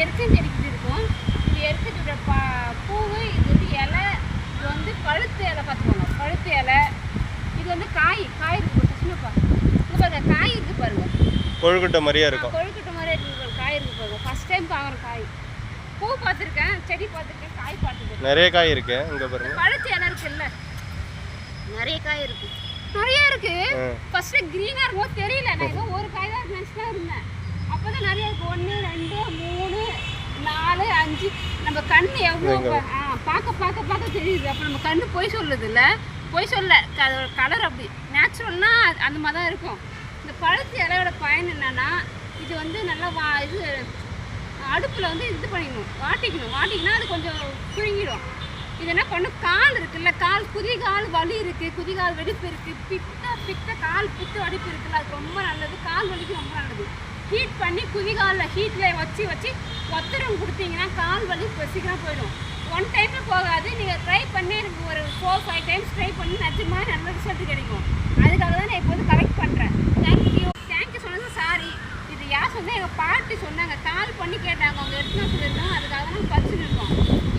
எருக்கஞ்செடிக்கு இருக்கும். இது எருக்கஞ்செடியோட பூவு, இது வந்து இலை, இது வந்து பழுத்து இலை பார்த்துக்கோங்க, பழுத்து இலை. இது வந்து காய் இருக்குது கிருஷ்ணப்பா. இங்கே பாருங்க காய் இருக்குது பாருங்க, கொழுக்கட்டை மாதிரியே இருக்கும். கொழுக்கட்டை மாதிரியே இருக்குது, காய் இருக்குது பாருங்க. ஃபர்ஸ்ட் டைம் பார்க்குற காய். பூ பார்த்துருக்கேன், செடி பார்த்துருக்கேன், காய் பார்த்துருக்கேன். நிறைய காய் இருக்கு இங்கே பாருங்க. பழுத்து இலை இருக்குல்ல, நிறைய காய் இருக்கு, நிறைய இருக்கு. ஃபர்ஸ்ட் கிரீனா இருக்கும் தெரியல, நான் ஏதோ ஒரு காய் தான் நினைச்சுட்டா இருந்தேன். அப்பதான் நிறைய இருக்கு. 1 2 3 4 5. நம்ம கண்ணு எவ்வளோ பார்க்க தெரியுது. அப்போ நம்ம கண்ணு பொய் சொல்லுது இல்லை, பொய் சொல்ல, அதோட கலர் அப்படி நேச்சுரல்னா அந்த மாதிரி தான் இருக்கும். இந்த பழுத்து இலையோட பயன் என்னன்னா, இது வந்து நல்லா இது அடுப்பில் வந்து இது பண்ணிக்கணும், வாட்டிக்கினா அது கொஞ்சம் சுருங்கிடும். இது என்ன பண்ணும், கால் இருக்குல்ல, குதிகால் வலி இருக்குது, குதிகால் வெடிப்பு இருக்குது, பித்த கால் பித்து வெடிப்பு இருக்குல்ல, அது ரொம்ப நல்லது. கால் வலிக்கு ரொம்ப நல்லது. ஹீட் பண்ணி குதிகாலில் ஹீட்டில் வச்சு ஒத்தரம் கொடுத்தீங்கன்னா கால் வலி சீக்கிரம் போயிடும். 1 டைமில் போகாது. நீங்கள் ட்ரை பண்ணி எனக்கு ஒரு 4-5 டைம்ஸ் ட்ரை பண்ணி நிஜமாக நல்ல ரிசல்ட் கிடைக்கும். அதுக்காக தான் நான் இப்போ வந்து கரெக்ட் பண்ணுறேன். தேங்க்யூ சொன்னது சாரி. இது யார் சொன்னால் எங்கள் பாட்டி சொன்னாங்க, கால் பண்ணி கேட்டாங்க, அவங்க எடுத்துனா சொல்லியிருக்காங்க. அதுக்காக தான் படிச்சுட்டு இருக்கோம்.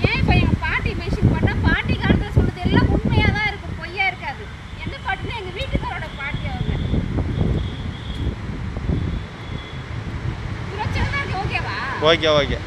ஏன் இப்போ எங்கள் பாட்டி மெஷின் போட்டால் பாட்டி காலத்தில் சொன்னது எல்லாம் உண்மையாக தான் இருக்கும், பொய்யா இருக்காது. எந்த பாட்டினா எங்கள் வீட்டுக்காரோட பாட்டி. அவங்க ஓகே.